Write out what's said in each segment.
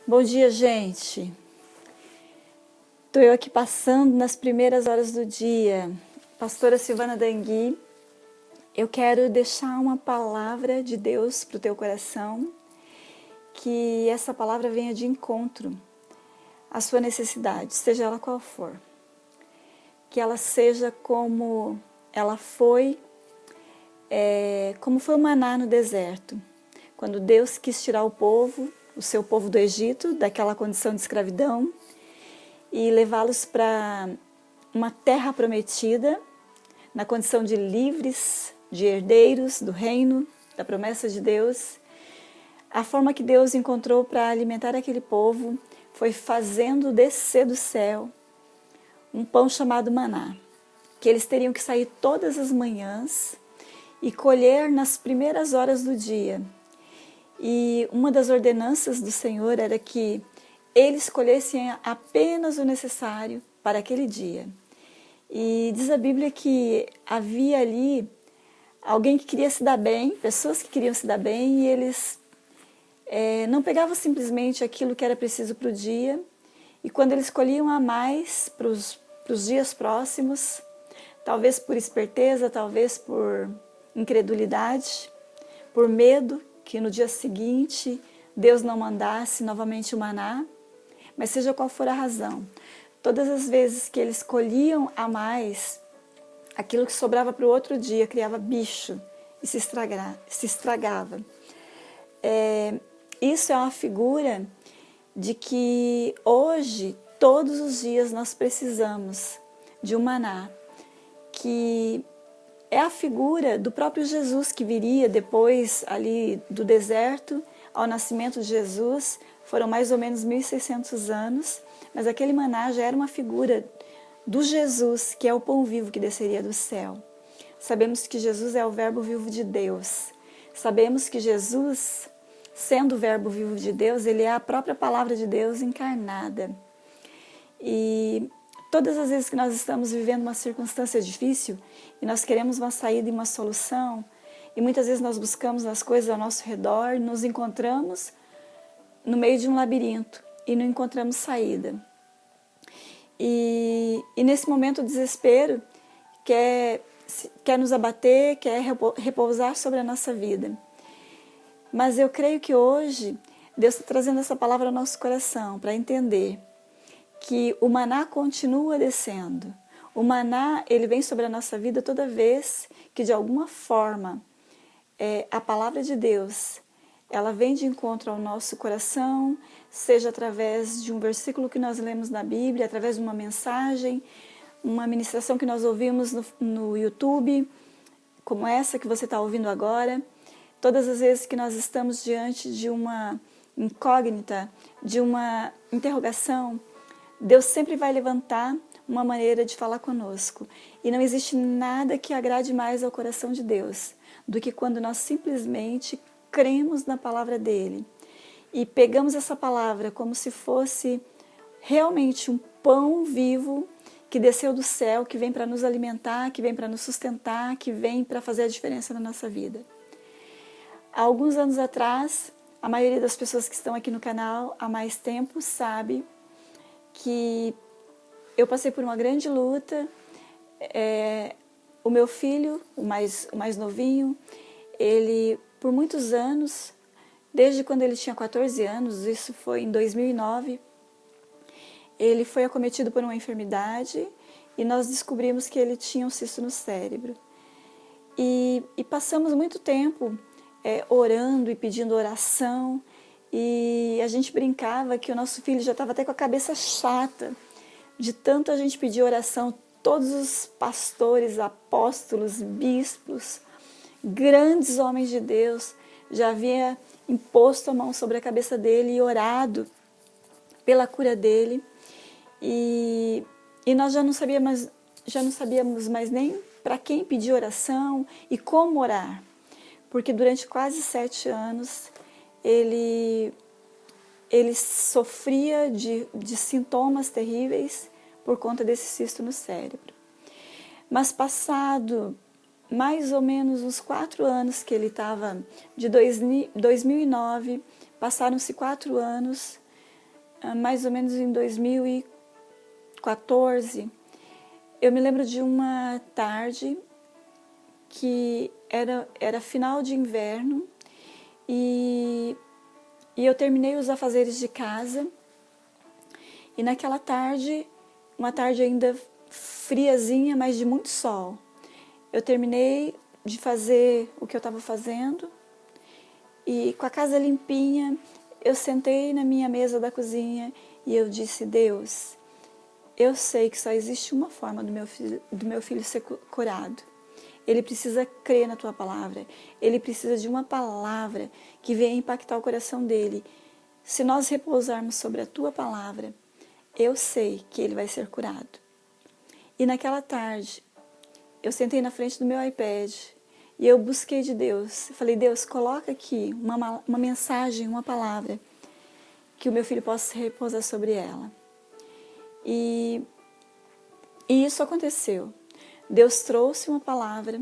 Bom dia, gente. Estou eu aqui passando nas primeiras horas do dia. Pastora Silvana Dangui, eu quero deixar uma palavra de Deus para o teu coração, que essa palavra venha de encontro à sua necessidade, seja ela qual for. Que ela seja como ela foi, como foi o maná no deserto, quando Deus quis tirar o seu povo do Egito, daquela condição de escravidão, e levá-los para uma terra prometida, na condição de livres, de herdeiros do reino, da promessa de Deus. A forma que Deus encontrou para alimentar aquele povo foi fazendo descer do céu um pão chamado maná, que eles teriam que sair todas as manhãs e colher nas primeiras horas do dia. E uma das ordenanças do Senhor era que eles colhessem apenas o necessário para aquele dia. E diz a Bíblia que havia ali alguém que queria se dar bem, pessoas que queriam se dar bem, e eles não pegavam simplesmente aquilo que era preciso para o dia, e quando eles colhiam a mais para os dias próximos, talvez por esperteza, talvez por incredulidade, por medo que no dia seguinte Deus não mandasse novamente o maná, mas seja qual for a razão, todas as vezes que eles colhiam a mais, aquilo que sobrava para o outro dia criava bicho e se estragava. Isso é uma figura de que hoje, todos os dias, nós precisamos de um maná, que é a figura do próprio Jesus que viria depois ali do deserto ao nascimento de Jesus. Foram mais ou menos 1.600 anos, mas aquele maná já era uma figura do Jesus, que é o pão vivo que desceria do céu. Sabemos que Jesus é o verbo vivo de Deus. Sabemos que Jesus, sendo o verbo vivo de Deus, ele é a própria palavra de Deus encarnada. E todas as vezes que nós estamos vivendo uma circunstância difícil e nós queremos uma saída e uma solução, e muitas vezes nós buscamos nas coisas ao nosso redor, nos encontramos no meio de um labirinto e não encontramos saída. E nesse momento o desespero quer nos abater, quer repousar sobre a nossa vida. Mas eu creio que hoje Deus está trazendo essa palavra ao nosso coração para entender que o maná continua descendo. O maná, ele vem sobre a nossa vida toda vez que, de alguma forma, a palavra de Deus, ela vem de encontro ao nosso coração, seja através de um versículo que nós lemos na Bíblia, através de uma mensagem, uma ministração que nós ouvimos no YouTube, como essa que você está ouvindo agora. Todas as vezes que nós estamos diante de uma incógnita, de uma interrogação, Deus sempre vai levantar uma maneira de falar conosco. E não existe nada que agrade mais ao coração de Deus do que quando nós simplesmente cremos na palavra dele e pegamos essa palavra como se fosse realmente um pão vivo que desceu do céu, que vem para nos alimentar, que vem para nos sustentar, que vem para fazer a diferença na nossa vida. Há alguns anos atrás, a maioria das pessoas que estão aqui no canal há mais tempo sabe que eu passei por uma grande luta. O meu filho, o mais novinho, ele, por muitos anos, desde quando ele tinha 14 anos, isso foi em 2009, ele foi acometido por uma enfermidade e nós descobrimos que ele tinha um cisto no cérebro. E passamos muito tempo orando e pedindo oração, e a gente brincava que o nosso filho já estava até com a cabeça chata, de tanto a gente pedir oração. Todos os pastores, apóstolos, bispos, grandes homens de Deus já haviam imposto a mão sobre a cabeça dele e orado pela cura dele. E nós já não sabíamos mais nem para quem pedir oração e como orar, porque durante quase 7 anos ele sofria de sintomas terríveis por conta desse cisto no cérebro. Mas passado mais ou menos uns 4 anos que ele estava, de 2009, passaram-se 4 anos, mais ou menos em 2014, eu me lembro de uma tarde que era final de inverno e eu terminei os afazeres de casa. E naquela tarde, uma tarde ainda friazinha, mas de muito sol, eu terminei de fazer o que eu estava fazendo e com a casa limpinha, eu sentei na minha mesa da cozinha e eu disse: Deus, eu sei que só existe uma forma do meu filho ser curado. Ele precisa crer na tua palavra. Ele precisa de uma palavra que venha impactar o coração dele. Se nós repousarmos sobre a tua palavra, eu sei que ele vai ser curado. E naquela tarde, eu sentei na frente do meu iPad e eu busquei de Deus. Eu falei: Deus, coloca aqui uma mensagem, uma palavra, que o meu filho possa repousar sobre ela. E isso aconteceu. Deus trouxe uma palavra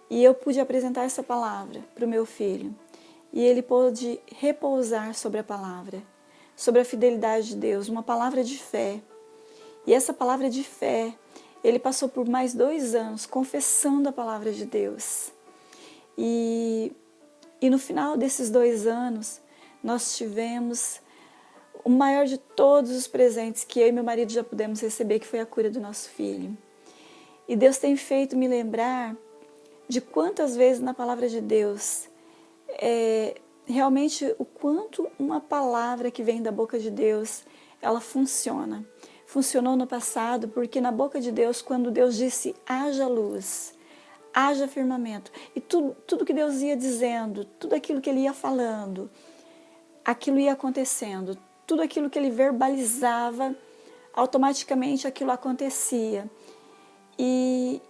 e eu pude apresentar essa palavra para o meu filho. E ele pôde repousar sobre a palavra, sobre a fidelidade de Deus, uma palavra de fé. E essa palavra de fé, ele passou por mais 2 anos confessando a palavra de Deus. E no final desses 2 anos, nós tivemos o maior de todos os presentes que eu e meu marido já pudemos receber, que foi a cura do nosso filho. E Deus tem feito me lembrar de quantas vezes na palavra de Deus, realmente o quanto uma palavra que vem da boca de Deus, ela funciona. Funcionou no passado, porque na boca de Deus, quando Deus disse: haja luz, haja firmamento, e tudo que Deus ia dizendo, tudo aquilo que Ele ia falando, aquilo ia acontecendo. Tudo aquilo que ele verbalizava, automaticamente aquilo acontecia. E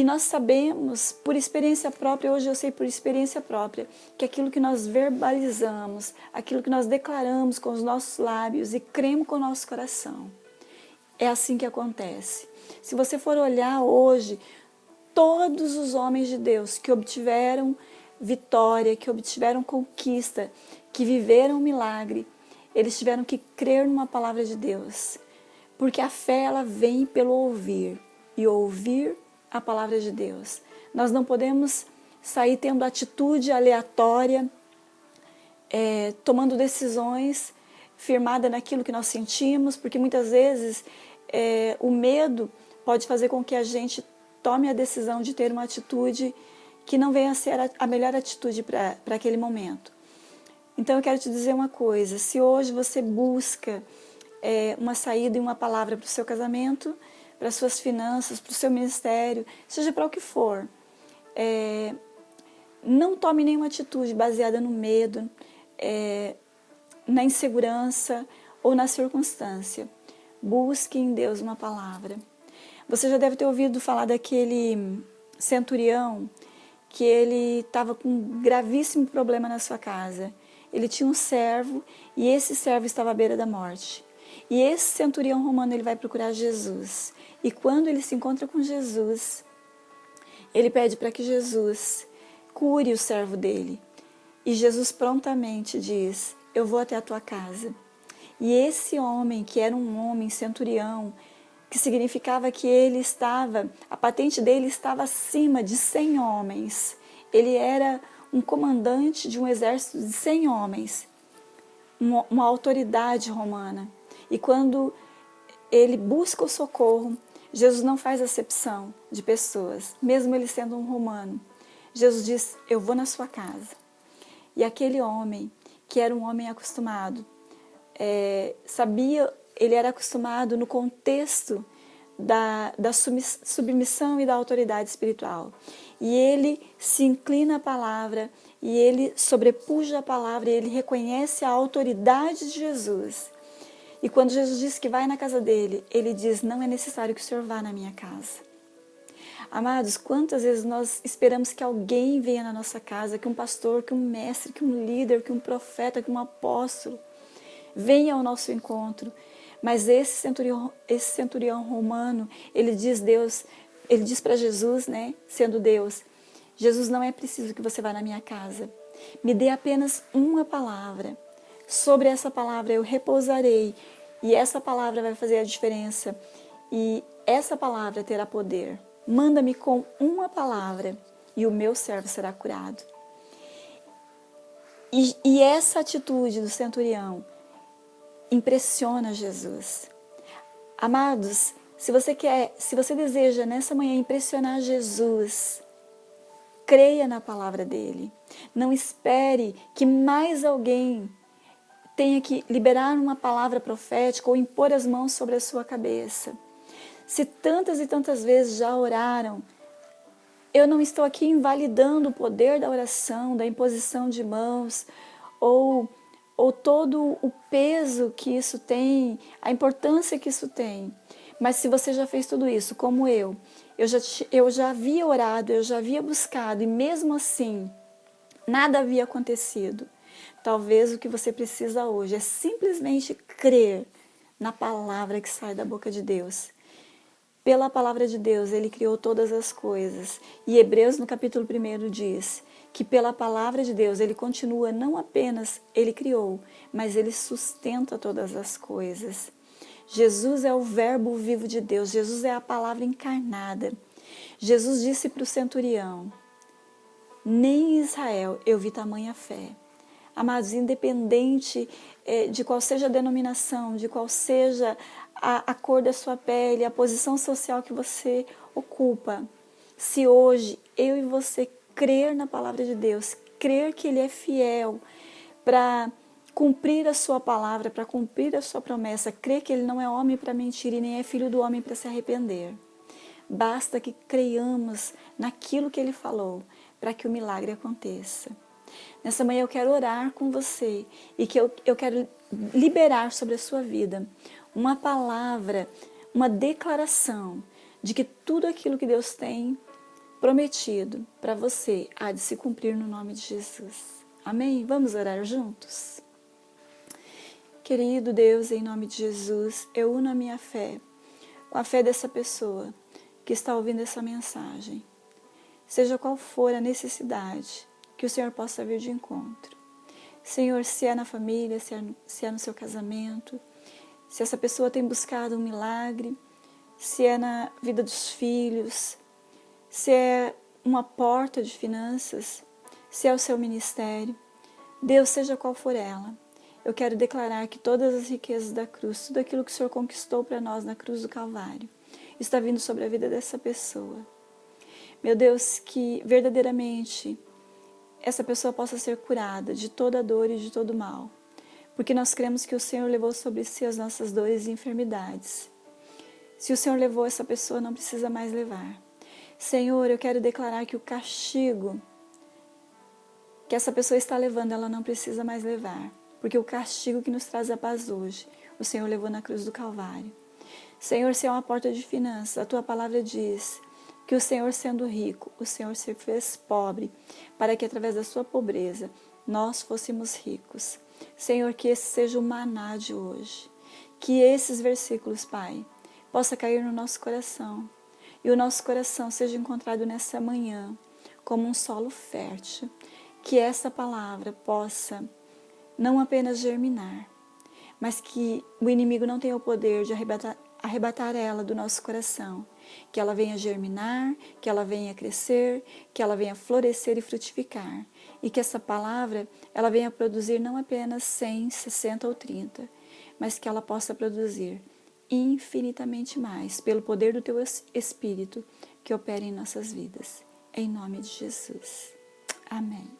nós sabemos, por experiência própria, hoje eu sei por experiência própria, que aquilo que nós verbalizamos, aquilo que nós declaramos com os nossos lábios e cremos com o nosso coração, é assim que acontece. Se você for olhar hoje, todos os homens de Deus que obtiveram vitória, que obtiveram conquista, que viveram um milagre, eles tiveram que crer numa palavra de Deus, porque a fé ela vem pelo ouvir, e ouvir a palavra de Deus. Nós não podemos sair tendo atitude aleatória, tomando decisões firmada naquilo que nós sentimos, porque muitas vezes o medo pode fazer com que a gente tome a decisão de ter uma atitude que não venha a ser a melhor atitude para aquele momento. Então eu quero te dizer uma coisa: se hoje você busca uma saída e uma palavra para o seu casamento, para as suas finanças, para o seu ministério, seja para o que for, não tome nenhuma atitude baseada no medo, na insegurança ou na circunstância. Busque em Deus uma palavra. Você já deve ter ouvido falar daquele centurião que ele estava com um gravíssimo problema na sua casa. Ele tinha um servo e esse servo estava à beira da morte. E esse centurião romano, ele vai procurar Jesus. E quando ele se encontra com Jesus, ele pede para que Jesus cure o servo dele. E Jesus prontamente diz: eu vou até a tua casa. E esse homem, que era um homem centurião, que significava que a patente dele estava acima de 100 homens. Ele era um comandante de um exército de 100 homens, uma autoridade romana. E quando ele busca o socorro, Jesus não faz acepção de pessoas, mesmo ele sendo um romano. Jesus diz: eu vou na sua casa. E aquele homem, que era um homem acostumado, ele era acostumado no contexto da submissão e da autoridade espiritual. E ele se inclina à palavra, e ele sobrepuja a palavra, e ele reconhece a autoridade de Jesus. E quando Jesus diz que vai na casa dele, ele diz: não é necessário que o Senhor vá na minha casa. Amados, quantas vezes nós esperamos que alguém venha na nossa casa, que um pastor, que um mestre, que um líder, que um profeta, que um apóstolo venha ao nosso encontro. Mas esse centurião romano, ele diz para Jesus, né, sendo Deus: Jesus, não é preciso que você vá na minha casa. Me dê apenas uma palavra. Sobre essa palavra eu repousarei, e essa palavra vai fazer a diferença, e essa palavra terá poder. Manda-me com uma palavra, e o meu servo será curado. E essa atitude do centurião impressiona Jesus. Amados, se você deseja nessa manhã impressionar Jesus, creia na palavra dele. Não espere que mais alguém tenha que liberar uma palavra profética ou impor as mãos sobre a sua cabeça. Se tantas e tantas vezes já oraram, eu não estou aqui invalidando o poder da oração, da imposição de mãos, ou todo o peso que isso tem, a importância que isso tem. Mas se você já fez tudo isso, como eu já havia orado, eu já havia buscado, e mesmo assim, nada havia acontecido. Talvez o que você precisa hoje é simplesmente crer na palavra que sai da boca de Deus. Pela palavra de Deus, Ele criou todas as coisas. E Hebreus, no capítulo 1, diz que pela palavra de Deus, Ele continua, não apenas Ele criou, mas Ele sustenta todas as coisas. Jesus é o verbo vivo de Deus, Jesus é a palavra encarnada. Jesus disse para o centurião, nem em Israel eu vi tamanha fé. Amados, independente de qual seja a denominação, de qual seja a cor da sua pele, a posição social que você ocupa, se hoje eu e você crer na palavra de Deus, crer que Ele é fiel para cumprir a sua palavra, para cumprir a sua promessa, crer que Ele não é homem para mentir e nem é filho do homem para se arrepender. Basta que creiamos naquilo que Ele falou para que o milagre aconteça. Nessa manhã eu quero orar com você e que eu quero liberar sobre a sua vida uma palavra, uma declaração de que tudo aquilo que Deus tem prometido para você há de se cumprir no nome de Jesus. Amém? Vamos orar juntos? Querido Deus, em nome de Jesus, eu uno a minha fé com a fé dessa pessoa que está ouvindo essa mensagem. Seja qual for a necessidade, que o Senhor possa vir de encontro. Senhor, se é na família, se é no seu casamento, se essa pessoa tem buscado um milagre, se é na vida dos filhos, se é uma porta de finanças, se é o seu ministério, Deus, seja qual for ela, eu quero declarar que todas as riquezas da cruz, tudo aquilo que o Senhor conquistou para nós na cruz do Calvário, está vindo sobre a vida dessa pessoa. Meu Deus, que verdadeiramente essa pessoa possa ser curada de toda dor e de todo mal, porque nós cremos que o Senhor levou sobre si as nossas dores e enfermidades. Se o Senhor levou, essa pessoa não precisa mais levar. Senhor, eu quero declarar que o castigo que essa pessoa está levando, ela não precisa mais levar, porque o castigo que nos traz a paz hoje, o Senhor levou na cruz do Calvário. Senhor, se é uma porta de finanças, a Tua palavra diz que o Senhor, sendo rico, o Senhor se fez pobre, para que através da sua pobreza nós fôssemos ricos. Senhor, que esse seja o maná de hoje, que esses versículos, Pai, possa cair no nosso coração, e o nosso coração seja encontrado nessa manhã como um solo fértil, que essa palavra possa não apenas germinar, mas que o inimigo não tenha o poder de arrebatar ela do nosso coração, que ela venha germinar, que ela venha crescer, que ela venha florescer e frutificar, e que essa palavra ela venha produzir não apenas 100, 60 ou 30, mas que ela possa produzir infinitamente mais, pelo poder do Teu Espírito que opera em nossas vidas. Em nome de Jesus. Amém.